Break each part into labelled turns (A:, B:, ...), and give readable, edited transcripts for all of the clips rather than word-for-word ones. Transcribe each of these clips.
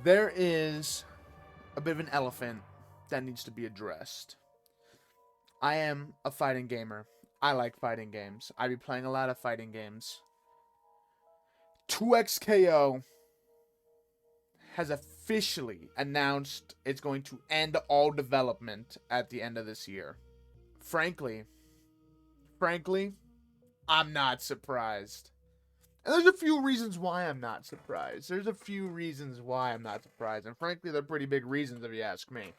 A: There is a bit of an elephant that needs to be addressed. I am a fighting gamer. I like fighting games. I be playing a lot of fighting games. 2xko has officially announced it's going to end all development at the end of this year. Frankly, I'm not surprised. And there's a few reasons why I'm not surprised. And frankly, they're pretty big reasons if you ask me.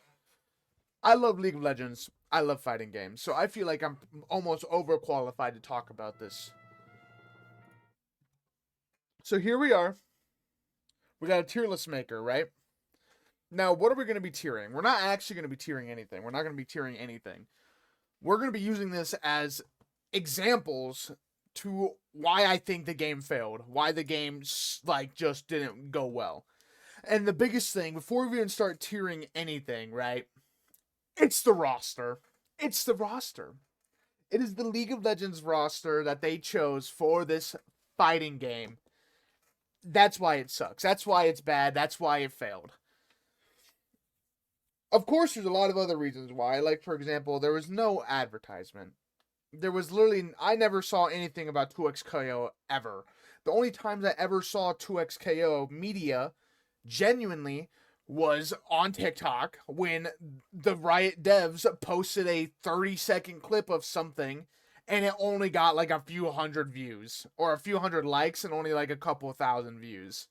A: I love League of Legends. I love fighting games. So I feel like I'm almost overqualified to talk about this. So here we are. We got a tier list maker, right? Now, what are we going to be tiering? We're not actually going to be tiering anything. We're not going to be tiering anything. We're going to be using this as examples to why I think the game failed. Why the game, just didn't go well. And the biggest thing, before we even start tiering anything, right? It's the roster. It is the League of Legends roster that they chose for this fighting game. That's why it sucks. That's why it's bad. That's why it failed. Of course, there's a lot of other reasons why. Like, for example, there was no advertisement. I never saw anything about 2xko ever. The only times I ever saw 2xko media, genuinely, was on TikTok when the Riot devs posted a 30-second clip of something and it only got like a few hundred views or a few hundred likes and only like a couple thousand views.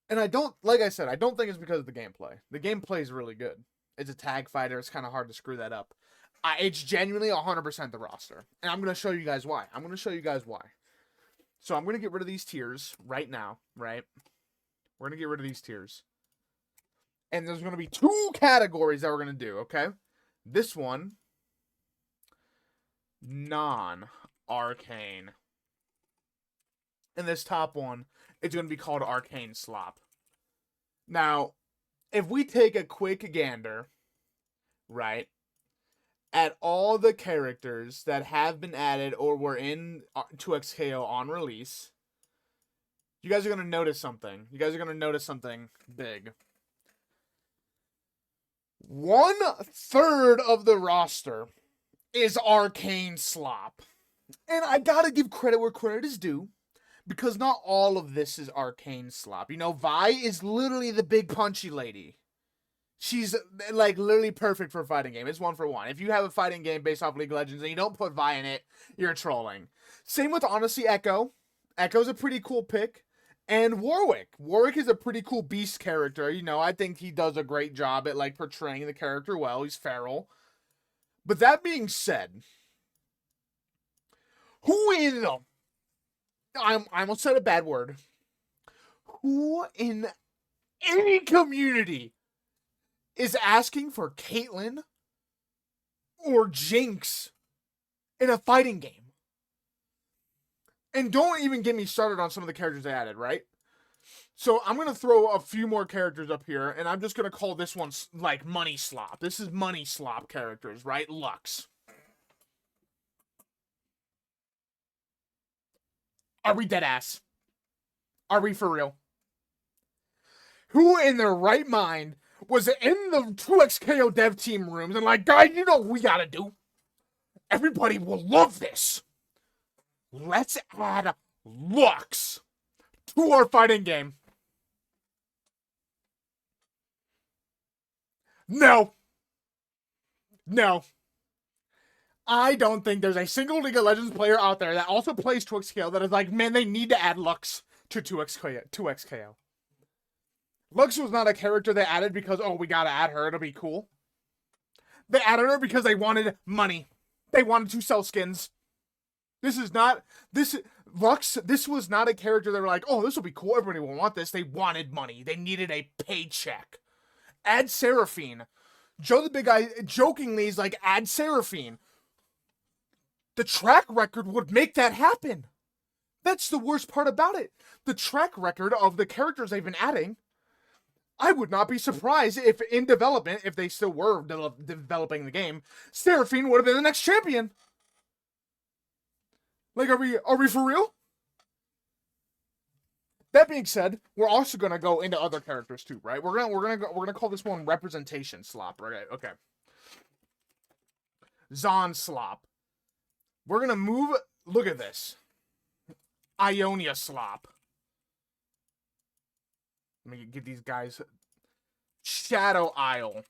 A: And like I said, I don't think it's because of the gameplay. The gameplay is really good. It's a tag fighter. It's kind of hard to screw that up. It's genuinely 100% the roster. And I'm going to show you guys why. So I'm going to get rid of these tiers right now, right? We're going to get rid of these tiers. And there's going to be two categories that we're going to do, okay? This one, non-arcane. And this top one, it's going to be called Arcane Slop. Now, if we take a quick gander, right, at all the characters that have been added or were in 2xko on release, you guys are going to notice something. Big. 1/3 of the roster is Arcane Slop. And I gotta give credit where credit is due, because not all of this is Arcane Slop. You know, Vi is literally the big punchy lady. She's, like, literally perfect for a fighting game. It's 1 for 1. If you have a fighting game based off League of Legends and you don't put Vi in it, you're trolling. Same with, honestly, Echo. Echo's a pretty cool pick. And Warwick. Warwick is a pretty cool beast character. You know, I think he does a great job at, like, portraying the character well. He's feral. But that being said, who in the... I almost said a bad word. Who in any community is asking for Caitlyn or Jinx in a fighting game? And don't even get me started on some of the characters they added, right? So I'm going to throw a few more characters up here, and I'm just going to call this one, like, Money Slop. This is Money Slop characters, right? Lux. Are we dead ass? Are we for real? Who in their right mind was in the 2xko dev team rooms and like, guys, you know what we gotta do? Everybody will love this. Let's add Lux to our fighting game. No. I don't think there's a single League of Legends player out there that also plays 2xko that is like, man, they need to add Lux to 2xko. Lux was not a character they added because, oh, we gotta add her, it'll be cool. They added her because they wanted money. They wanted to sell skins. Lux, this was not a character that were like, oh, this will be cool, everybody will want this. They wanted money. They needed a paycheck. Add Seraphine. Joe the Big Guy jokingly is like, add Seraphine. The track record would make that happen. That's the worst part about it. The track record of the characters they've been adding, I would not be surprised if in development, if they still were developing the game, Seraphine would have been the next champion. Like, are we for real? That being said, we're also gonna go into other characters too, right? We're gonna call this one representation slop, right? Okay. Zon slop. We're gonna move. Look at this. Ionia slop. Let me get these guys. Shadow Isle.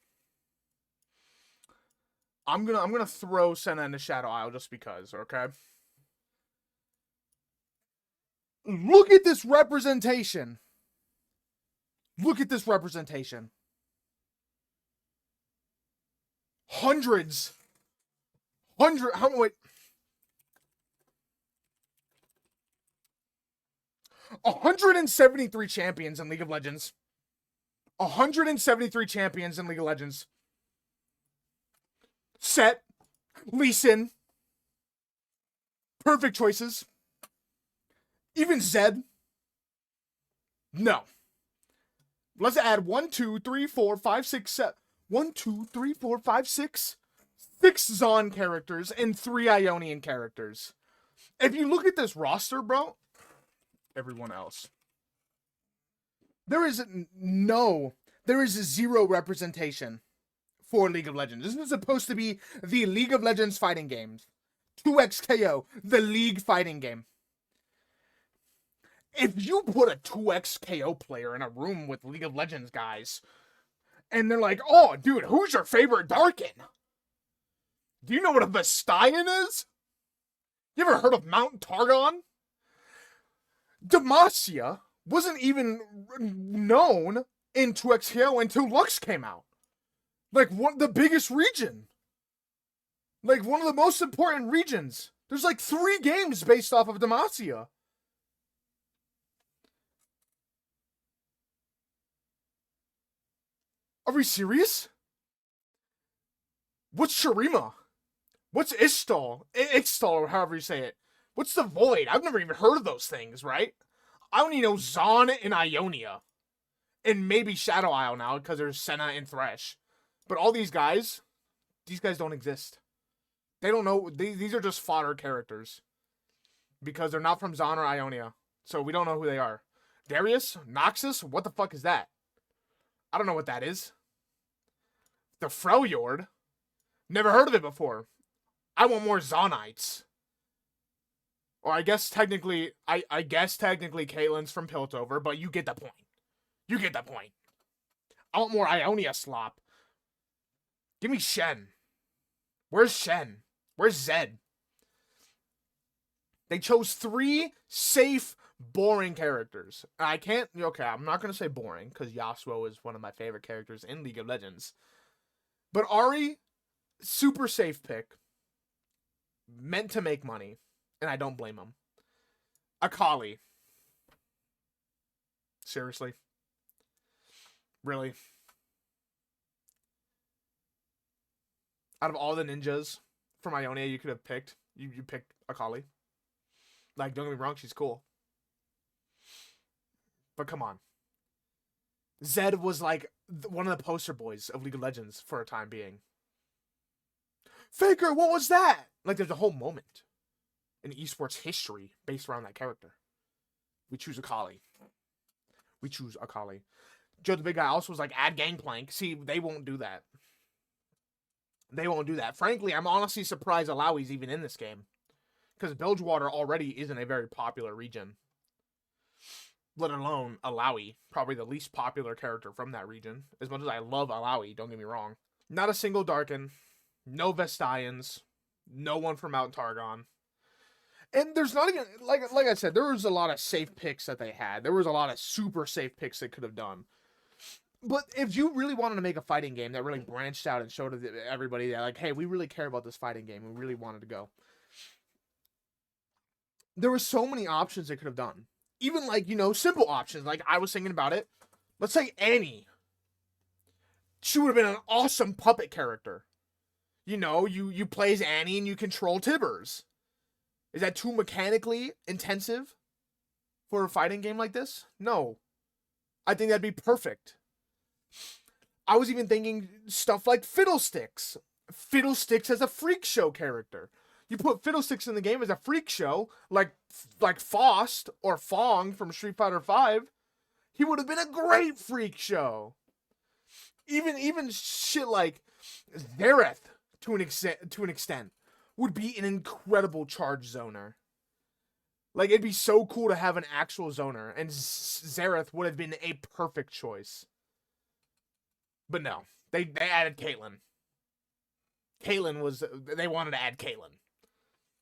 A: I'm gonna throw Senna into Shadow Isle just because, okay? Look at this representation. Look at this representation. Hundreds. Wait. 173 champions in League of Legends. 173 champions in League of Legends. Set. Lee Sin. Perfect choices. Even Zed. No. Let's add 1, 2, 3, 4, 5, 6, 7. 1, 2, 3, 4, 5, 6. 6 Zon characters and 3 Ionian characters. If you look at this roster, bro, everyone else. There is zero representation for League of Legends. This is supposed to be the League of Legends fighting games. 2xKO, the League fighting game. If you put a 2xKO player in a room with League of Legends guys, and they're like, oh, dude, who's your favorite Darkin? Do you know what a Vestayan is? You ever heard of Mount Targon? Demacia wasn't even known in 2xKO until Lux came out. Like, the biggest region. Like, one of the most important regions. There's like 3 games based off of Demacia. Are we serious? What's Shurima? What's Ixtal? Ixtal, or however you say it. What's the Void? I've never even heard of those things, right? I only know Zon and Ionia. And maybe Shadow Isle now, because there's Senna and Thresh. But all these guys don't exist. They don't know. These are just fodder characters. Because they're not from Zon or Ionia. So we don't know who they are. Darius? Noxus? What the fuck is that? I don't know what that is. The Freljord? Never heard of it before. I want more Zonites. Or I guess technically Caitlin's from Piltover, but you get the point. You get the point. I want more Ionia slop. Give me Shen. Where's Shen? Where's Zed? They chose 3 safe, boring characters. I can't... Okay, I'm not going to say boring, because Yasuo is one of my favorite characters in League of Legends. But Ahri, super safe pick. Meant to make money. And I don't blame him. Akali. Seriously? Really? Out of all the ninjas from Ionia you could have picked, you picked Akali. Like, don't get me wrong, she's cool. But come on. Zed was like one of the poster boys of League of Legends for a time being. Faker, what was that? Like, there's a whole moment in esports history based around that character. We choose Akali. We choose Akali. Joe the Big Guy also was like, add Gangplank. See, they won't do that. They won't do that. Frankly, I'm honestly surprised Alawi's even in this game. Because Bilgewater already isn't a very popular region. Let alone Alawi. Probably the least popular character from that region. As much as I love Alawi, don't get me wrong. Not a single Darkin. No Vestayans. No one from Mount Targon. And there's not even... Like I said, there was a lot of safe picks that they had. There was a lot of super safe picks they could have done. But if you really wanted to make a fighting game that really branched out and showed everybody that, like, hey, we really care about this fighting game. We really wanted to go. There were so many options they could have done. Even, like, you know, simple options. Like, I was thinking about it. Let's say Annie. She would have been an awesome puppet character. You know, you play as Annie and you control Tibbers. Is that too mechanically intensive for a fighting game like this? No. I think that'd be perfect. I was even thinking stuff like Fiddlesticks. Fiddlesticks as a freak show character. You put Fiddlesticks in the game as a freak show, like Faust or Fong from Street Fighter V. He would have been a great freak show. Even shit like Zareth to an extent would be an incredible charge zoner. Like, it'd be so cool to have an actual zoner, and Zareth would have been a perfect choice. But no, they added Caitlyn. They wanted to add Caitlyn.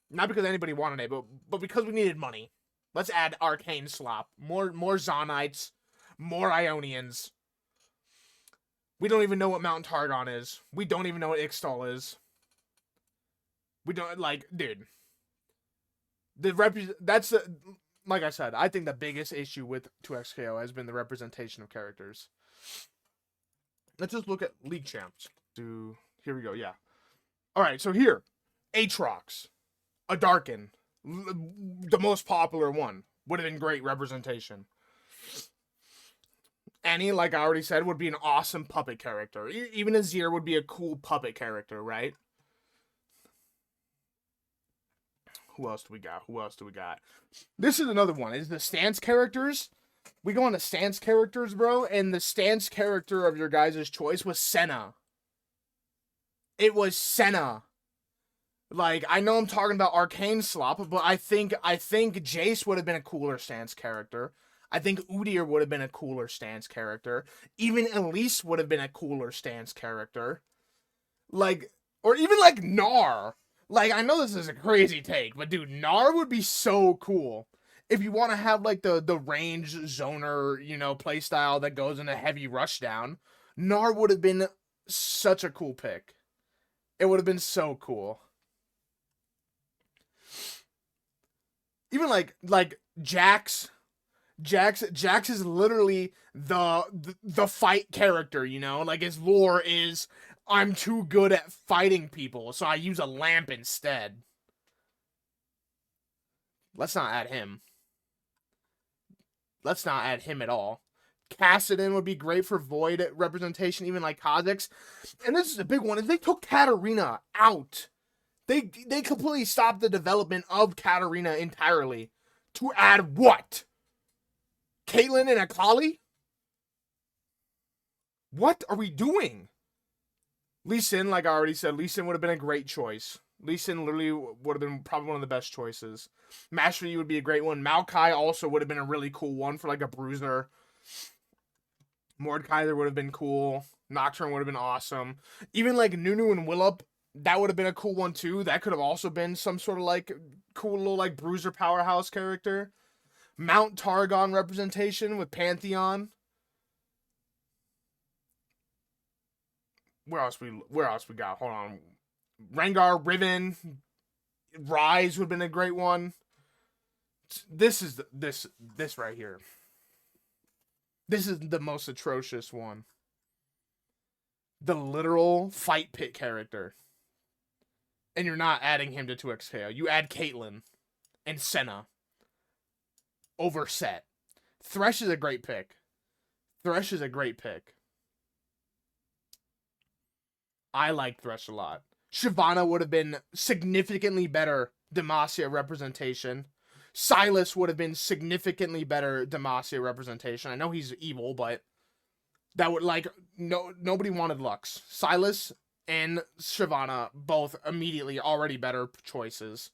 A: Not because anybody wanted it, but because we needed money. Let's add Arcane Slop. More Zonites, more Ionians. We don't even know what Mountain Targon is. We don't even know what Ixtal is. We don't, like, dude. Like I said, I think the biggest issue with 2xko has been the representation of characters. Let's just look at League Champs. Here we go, yeah. Alright, so here. Aatrox. A Darkin. The most popular one. Would have been great representation. Annie, like I already said, would be an awesome puppet character. Even Azir would be a cool puppet character, right? Who else do we got? This is another one. Is the stance characters. We go on to stance characters, bro. And the stance character of your guys' choice was Senna. It was Senna. Like, I know I'm talking about Arcane Slop, but I think Jace would have been a cooler stance character. I think Udyr would have been a cooler stance character. Even Elise would have been a cooler stance character. Like, or even like Gnar. Like, I know this is a crazy take, but dude, Gnar would be so cool. If you want to have like the range zoner, you know, playstyle that goes into heavy rushdown, Gnar would have been such a cool pick. It would have been so cool. Even like Jax is literally the fight character, you know? Like, his lore is, I'm too good at fighting people, so I use a lamp instead. Let's not add him. Let's not add him at all. Kassadin would be great for Void representation, even like Kha'Zix. And this is a big one, is they took Katarina out. They completely stopped the development of Katarina entirely. To add what? Caitlyn and Akali? What are we doing? Lee Sin, like I already said, Lee Sin would have been a great choice. Lee Sin literally would have been probably one of the best choices. Mastery would be a great one. Maokai also would have been a really cool one for like a bruiser. Mordekaiser would have been cool. Nocturne would have been awesome. Even like Nunu and Willop, that would have been a cool one too. That could have also been some sort of like cool little like bruiser powerhouse character. Mount Targon representation with Pantheon. Where else we got? Hold on. Rengar, Riven, Rise would have been a great one. This is this right here. This is the most atrocious one. The literal fight pit character. And you're not adding him to 2xko. You add Caitlyn and Senna over Set. Thresh is a great pick. I like Thresh a lot. Shyvana would have been significantly better Demacia representation. Silas would have been significantly better Demacia representation. I know he's evil, but that would, like, nobody wanted Lux. Silas and Shyvana, both immediately already better choices.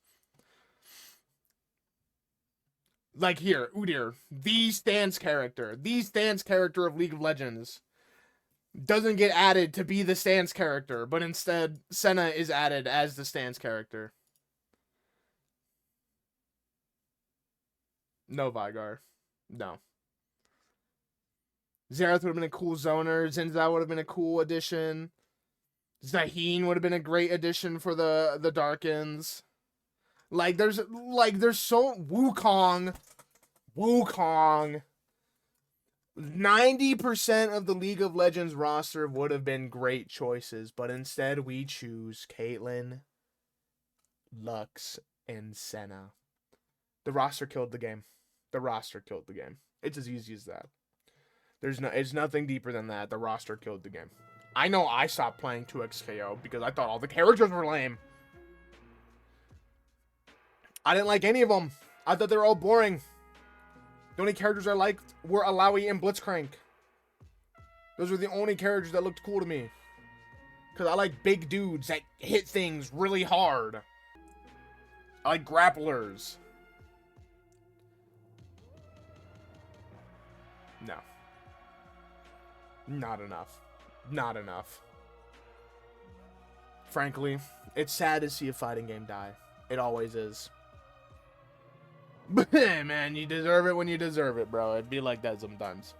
A: Like here, Udyr, the stance character of League of Legends, doesn't get added to be the stance character, but instead Senna is added as the stance character. No Vygar. No. Xerath would have been a cool zoner. Zinzao would have been a cool addition. Zaheen would have been a great addition for the Darkins. There's so Wukong. 90% of the League of Legends roster would have been great choices, but instead we choose Caitlyn, Lux, and Senna. The roster killed the game. It's as easy as that. It's nothing deeper than that. The roster killed the game. I know I stopped playing 2xko because I thought all the characters were lame. I didn't like any of them. I thought they were all boring. The only characters I liked were Alawi and Blitzcrank. Those were the only characters that looked cool to me. Because I like big dudes that hit things really hard. I like grapplers. No. Not enough. Not enough. Frankly, it's sad to see a fighting game die. It always is. But hey, man, you deserve it when you deserve it, bro. It'd be like that sometimes.